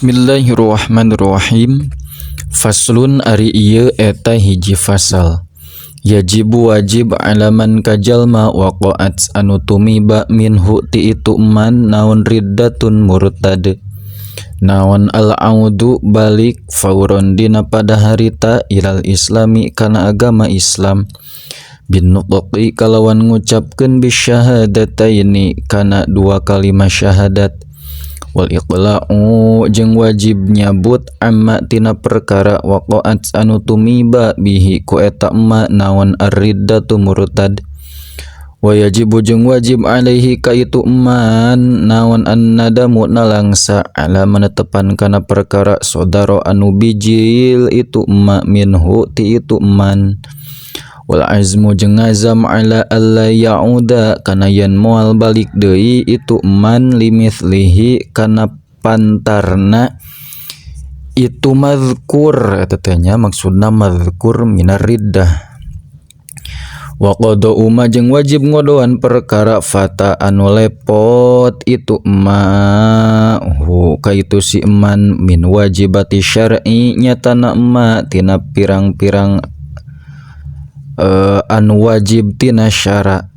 Bismillahirrahmanirrahim. Faslun ari ieu eta hiji fasal. Yajibu wajib alaman kajalma waqa'at anu tumiba minhu ti itu man naon riddatun murtad. Naon al-audu balik fauron dina pada harita ilal islami kana agama Islam. Bin nutqi kalawan ngucapkeun bisyahadataini kana dua kalimat syahadat. Wal iqla'u jeung wajib nyabut amma tina perkara waqa'at anu tumiba bihi ku eta ma naon ar-riddatu murtad. Wa yajibu jeung wajib alaihi ka itu man naon an-nadamu nalangsa ala manetepan kana perkara sodaro anu bijil itu ma minhu ti itu man. Wal azmu jeung ngazam ala alla ya'uda kana yen moal balik deui itu man limithlihi kana pantarna itu mazkur eta teh nya maksudna mazkur minar riddah. Wa qada'u ma jeung wajib ngodoan perkara fata anu lepot itu ma hu kaitu si man min wajibati syar'i nyatana ma tina pirang-pirang anu wajib tina syara.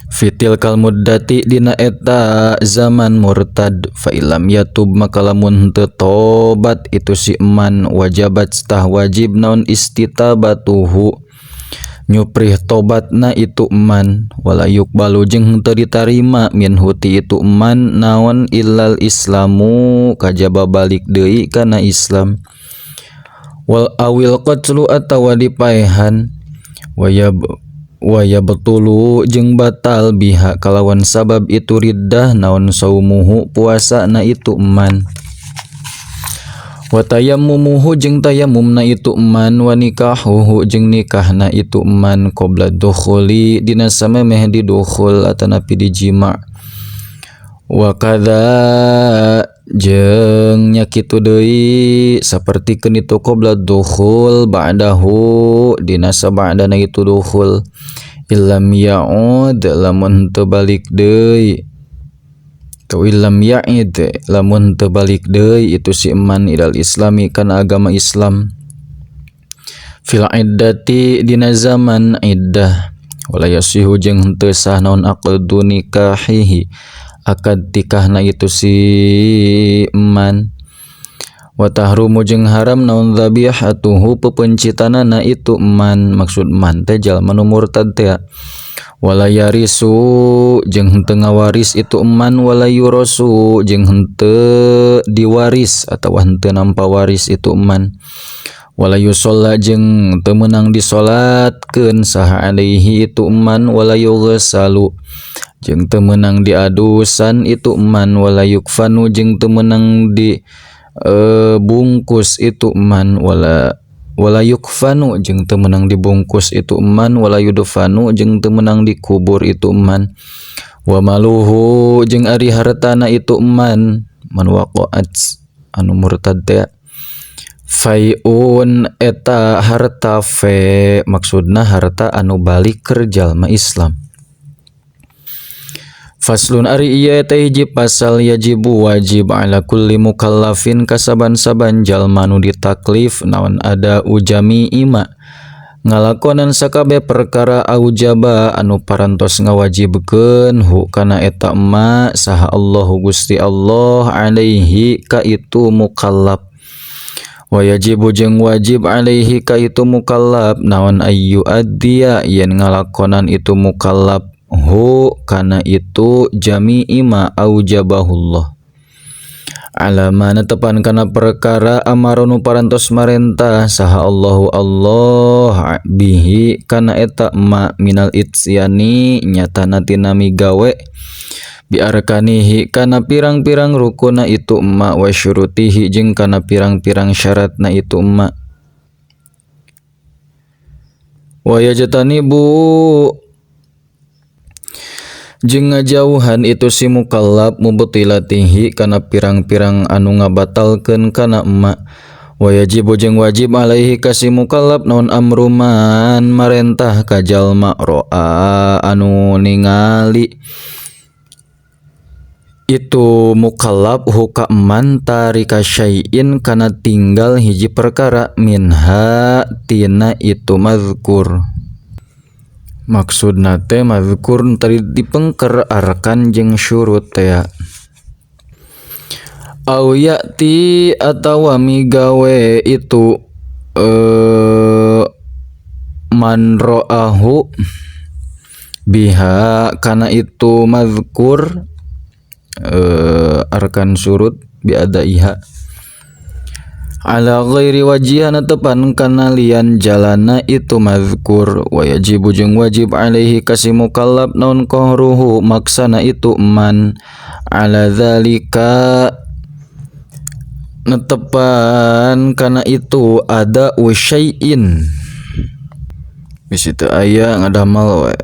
Fitil kal muddati dina eta zaman murtad fa ilam yatub maka lamun teu tobat itu si man wajabat tah wajib naon istitabatuhu nyuprih tobatna itu man wala yuqbalu jeung teu ditarima minhu ti itu man naon illal islamu kajaba balik deui kana Islam. Wal awil qatlu atawa dipaehan waya betulu jeung batal biha kalawan sabab itu riddah naon saumuhu puasa na itu man. Wa tayammumuhu jeung tayammumna itu man wa nikahuhu jeung nikahna itu man qabla dukhuli dina samemeh di dukhul atanapi di jima'. Wa kadza jeung nya kitu deui sapertikeun itu qabla dukhul ba'dahu dina saba'dana itu dukhul illam ya'ud lamun teu balik deui tu illam ya'id lamun teu balik deui itu si man ilal islami kana agama Islam fil iddati dina zaman iddah wala yasihu jeung teu sah naon aqdu nikahihi akad tikahna itu si man. Wa tahrumu jeung haram naon dzabihatuhu pepencitanana itu man maksud man teh jalma nu murtad teh. Wala yarisu jeung henteu ngawaris itu man wala yurasu jeung henteu diwaris atawa henteu nampa waris itu man. Wala yusalla jeung teu meunang disolatkeun saha alaihi itu man wala yughsalu jeung teu meunang diadusan itu man wala yukfanu jeung teu meunang di bungkus itu man wala yukfanu jeung teu meunang dibungkus itu man wala yudfanu jeung teu meunang dikubur itu man. Wa maluhu jeung ari hartana itu man waqa'at anu murtad teh fai'un eta harta fe maksudna harta anu balik keur jalma Islam. Faslun ari ieu teh hiji pasal yajibu wajib ala kulli mukallafin kasaban-saban jalma nu ditaklif naon ada ujami ima ngalakonan sakabeh perkara aujaba anu parantos ngawajibkeun hu kana eta ma saha Allahu Gusti Allah alaihi ka itu mukallaf. Wa yajibu jeung wajib alaihi ka itu mukallaf naon ayyu addiya yen ngalakonan itu mukallaf hu kana itu jami'i ma aujabahullah alama netepan kana perkara amaronu parantos marentah saha Allahu Allah bihi kana eta ma minal itsyani nyatana tina migawe biarkanihi kana pirang-pirang rukuna itu ma wa syurutihi jeung kana pirang-pirang syaratna itu ma. Wa yajtanibu jeung ngajauhan itu si mukallaf mubtilatihi kana pirang-pirang anu ngabatalkeun kana ma. Wa yajibu jeung wajib alaihi ka si mukallaf naon amruman marentah ka jalma ro'a anu ningali itu mukallaf huka eman tarika syai'in kana tinggal hiji perkara minha tina itu mazkur. Maksudna teh mazkur tadi dipengker arkan jeung syurut teh. Au ya'ti atawa migawe itu man ra'ahu biha kana itu mazkur arkan surut biadaiha ala ghairi wajihan tepan kana lian jalana itu mazkur wa yajibu jeung wajib alaihi kasih mukallaf naun qahruhu maksana itu man ala zalika netepan kana itu ada usyai'in bisitu aya ngadamal we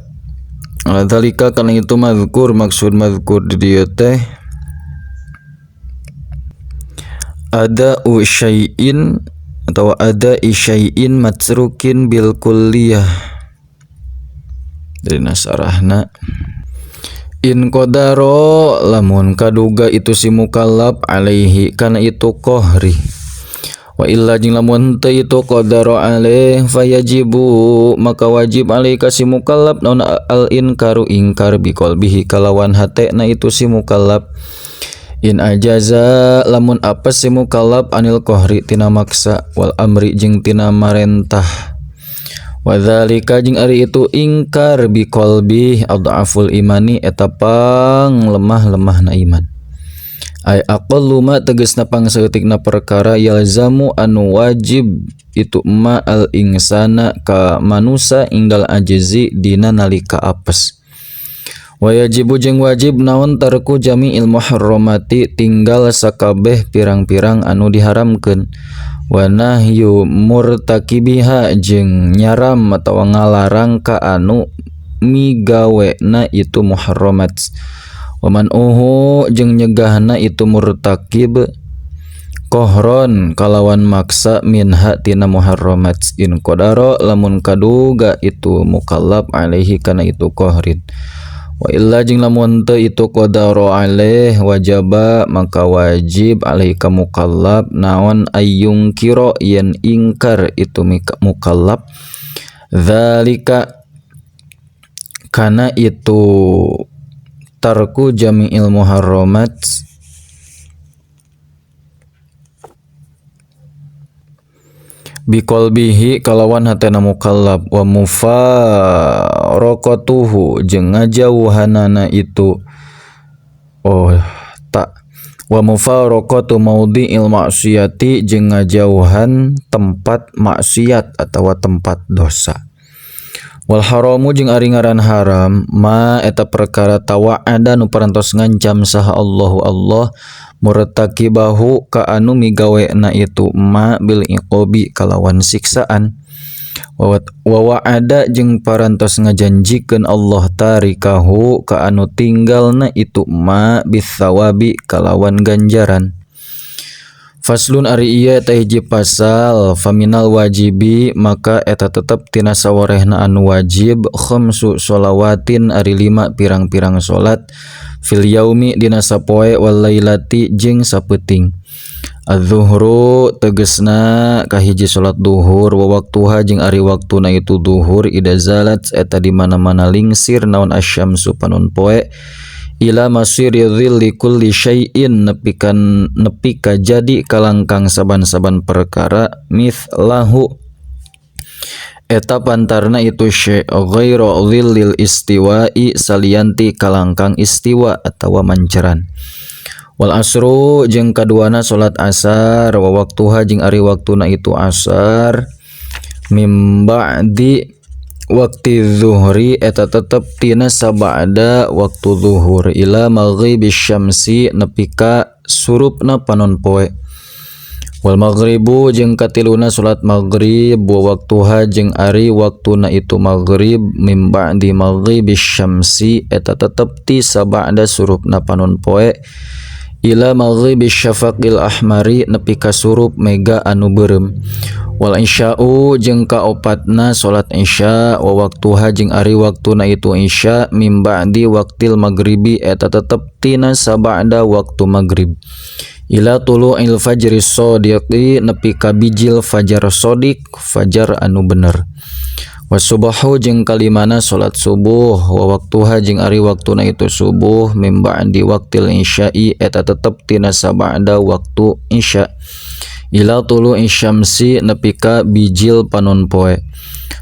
ala zalika kana itu mazkur maksud mazkur di dieu teh ada usyai'in atau ada isyai'in matsrukin bil kulliyah dari nasarahna in qadaro lamun kaduga itu si mukallaf alaihi kana itu qahri wa illa jeung lamun teu itu qadaro alaih fayajibu maka wajib alaih ka si mukallaf naon al inkaru ingkar bi qalbihi kalawan hatena itu si mukallaf in ajaza lamun apa si mukallaf anil qahri tina maksa wal amri jeung tina marentah wa dzalika jeung ari itu ingkar bi qalbi adhaful imani eta pang lemah-lemahna iman ay aqallu ma tegasna pangseutikna perkara yalzamu anu wajib itu ma al insana ka manusa inggal ajzi dina nalika apes wa yajibu jeung wajib naon tarku jami'il muharramati tinggal sakabeh pirang-pirang anu diharamkeun wa nahyu murtakibiha jeung nyaram atawa ngalarang ka anu migawena itu muharramat waman jeung nyegahna itu murtakib kohron kalawan maksa minha tina muharramat in qadara lamun kaduga itu mukallaf alaihi kana itu kohrin wa illa jeung lamun teu itu qadara alaih wajaba maka wajib alaihi ka mukallaf naon ayyung kira yen ingkar itu mukallaf zalika kana itu tarku jami'il muharramat biqalbihi kalawan hatena mukallaf wa mufaraqatuhu jeung ngajauhanana itu wa mufaraqatu maudhi'il ma'siyati jeung ngajauhan tempat maksiat atawa tempat dosa wal haramu jeung ari ngaran haram ma eta perkara tawa'ada nu parantos ngancam saha Allahu Allah murtakibahu ka anu migawena itu ma bil iqabi kalawan siksaan wa wa'ada jeung parantos ngajanjikeun Allah tarikahu ka anu tinggalna itu ma bis sawabi kalawan ganjaran. Faslun ari ieu eta hiji pasal faminal wajibi maka eta tetep tina sawarehna anu wajib khamsu sholawatin ari 5 pirang-pirang salat fil yaumi dina sapoe wal lailati jeung sapeuting az-zuhru tegesna kahiji salat duhur wa waktuha jeung ari waktuna itu duhur ida zalat eta di mana-mana lingsir naon asyamsu panon poe ila masiri dhilli kulli syai'in nepi ka jadi kalangkang saban-saban perkara mithlahu eta pantarna itu syai' ghairu dhillil istiwa'i salianti kalangkang istiwa atawa manceran wal asru jeung kaduana salat asar wa waktuha jeung ari waktuna itu asar mim ba'di waktu zuhri eta tetep tina sabada waktu zuhur ila maghribis syamsi nepi ka surupna panon poe wal maghribu jeung katiluna salat maghrib wa waktuha jeung ari waktuna itu maghrib mim ba'di maghribis syamsi eta tetep ti sabada surupna panon poe ila maghribi syafaqil ahmari nepi ka surup mega anu beureum. Wal isya'u jeung kaopatna salat isya wa waktuha jeung ari waktuna itu isya mim ba'di waqtil maghribi eta tetep tina sabada waktu maghrib. Ila tulu'il fajri shodiqi nepi ka bijil fajar shodiq fajar anu bener. Wasubahu jeung kalimana salat subuh wa waktuha jeung ari waktuna itu subuh mim ba'di waqtil isya'i eta tetep tina sabada waktu isya. Ila tulu'i syamsi nepi ka bijil panon poe.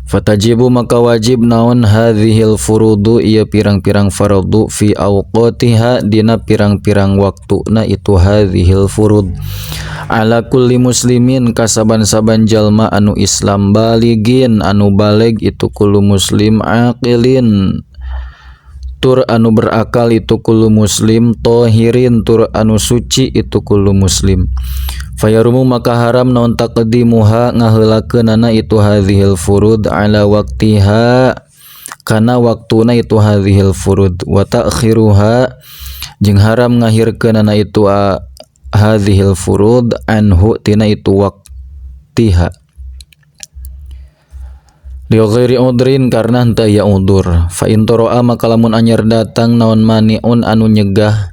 Fatajibu maka wajib naon hadhil furudu ieu pirang-pirang fardu fi awqatiha dina pirang-pirang waktuna itu hadhil furud ala kulli muslimin kasaban-saban jalma anu Islam baligin anu baleg itu kullu muslim aqilin tur anu berakal itu kullu muslim tohirin tur anu suci itu kullu muslim. Fayarumu maka haram naon taqdimuha ngaheulakeunana itu hadhil furud ala waqtiha kana waktuna itu hadhil furud wa ta'khiruha jeung haram ngahirkeunana itu hadhil furud anhu tina itu waqtiha li ghairi udrin karna henteu aya udur. Fa in toroa maka lamun anyar datang naon maniun anu nyegah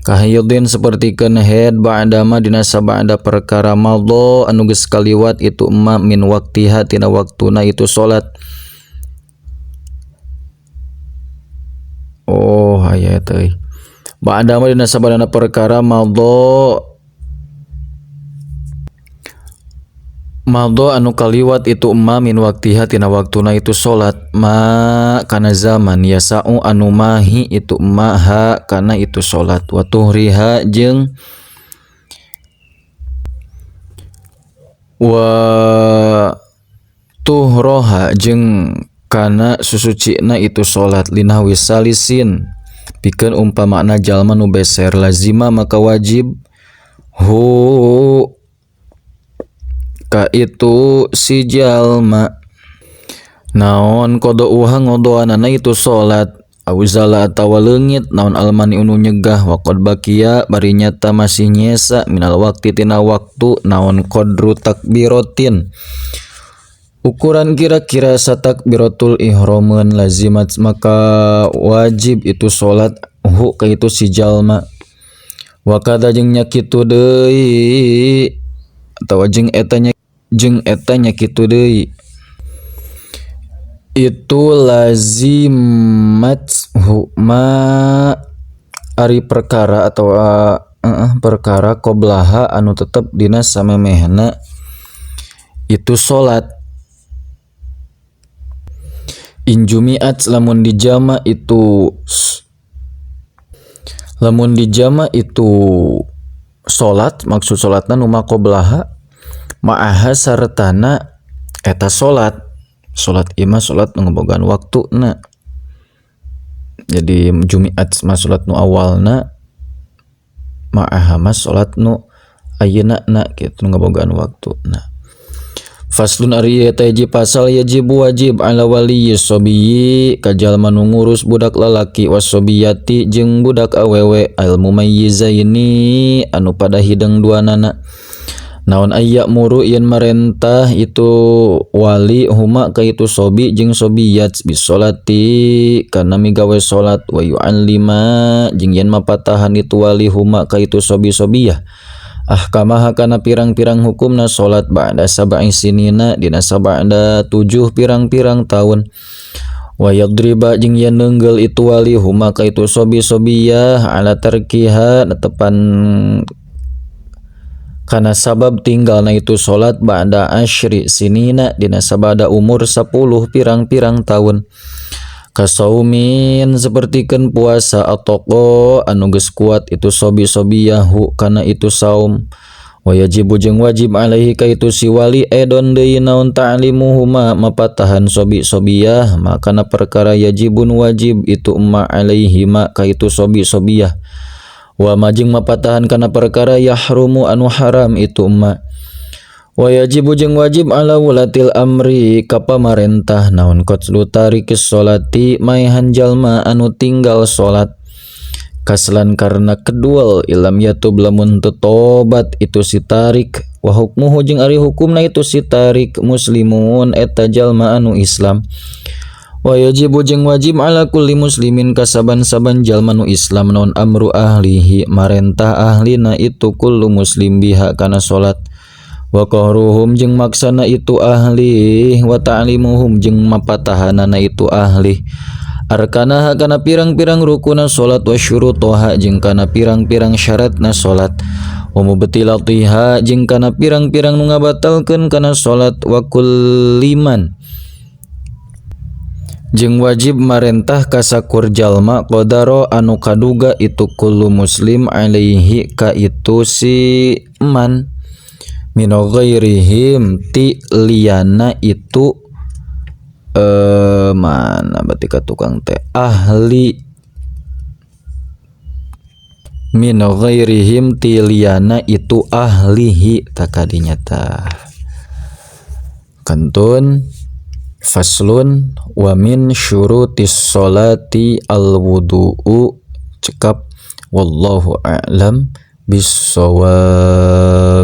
kahayudin sepertikeun haid ba'dama dina sabada perkara madho anu geus kaliwat itu emma min waqtiha tina waktuna itu salat. Oh aya teh ba'dama dina sabada perkara madho anu kaliwat itu emma min waqtiha tina waktuna itu salat ma kana zaman yasa'u anu mahi itu emma ha kana itu salat wa tuhriha jeung wa tuhroha jeung kana susucina itu salat linahwi salisin pikeun umpamana jalma nu beser lazima maka wajib hu ka itu si jalma naon qodouha ngodoanana itu salat auzala atawa leungit naon almani unu nyegah wa qad baqiya bari nyata masih nyesa minal waqti tina waktu naon qadru takbiratin ukuran kira-kira satakbiratul ihramun lazimat maka wajib itu salat hu ka itu si jalma wa kada jeung nya kitu deui atawa jeung etanya kitu deui itu lazimat huma ari perkara atau perkara qoblaha anu tetep dina samemehna itu salat injumiat lamun dijama itu salat maksud salatna nu maqoblaha ma'aha sartana eta salat imah salat nu ngabogaan waktuna. Jadi jumiat mah salat nu awalna ma'aha mah salat nu ayeuna na kitu nu ngabogaan waktuna. Faslun ari eta hiji pasal yajibu wajib ala waliyyi sabiyyi ka jalma nu ngurus budak lalaki wasobiyati jeung budak awewe al mumayyizaini anu pada hideng duanana naon ayya muru yen marentah itu wali huma ka itu sobi jeung sobiyat bisolati kana migawe salat wa yu'allima jeung yen mapatahan itu wali huma ka itu sobi-sobiyah ahkamaha kana pirang-pirang hukumna salat ba'da sab'i sinina dina sabada 7 pirang-pirang tahun wa yadriba jeung yen neunggel itu wali huma ka itu sobi-sobiyah ala tarkiha netepan kana sabab tinggalna itu salat ba'da asyri sinina dina sabada umur 10 pirang-pirang tahun kasaumin sepertikeun puasa atoko anu geus kuat itu sobi-sobiyahu kana itu saum wa yajibu jeung wajib alaihi ka itu si wali edon deui naon ta'limuhuma mapatahan sobi-sobiyah makana perkara yajibun wajib itu umma alaihi ma ka itu sobi-sobiyah wa majing mapatahan kana perkara yahrumu anu haram itu umma wa yajibu jeung wajib ala wulatil amri ka pamarentah naon qatlu tarikis sholati maehan jalma anu tinggal salat kaslan karena kedua ilam yatub lamun tetobat itu si tarik wa hukmuhu jeung ari hukumna itu si tarik muslimun eta jalma anu Islam wa yajibu jeung wajib ala kulli muslimin kasaban-saban jalma nu Islam naon amru ahlihi marentah ahlina itu kullu muslim biha kana salat wa qahruhum jeung maksana itu ahli wa ta'limuhum jeung mapatahanana itu ahli arkanaha kana pirang-pirang rukuna salat wa syurutoha jeung kana pirang-pirang syaratna salat wa mubtilatiha jeung kana pirang-pirang nu ngabatalkeun kana salat wa kulliman jeung wajib marentah ka sakur jalma qadaro anu kaduga itu kullu muslim alaihi ka itu si man min ghairihim ti liyana itu mana berarti ka tukang teh ahli min ghairihim tiliana itu ahlihi takadinya tah kantun faslun wa min syurutis sholati al wudu'u cekap wallahu a'lam bissawab.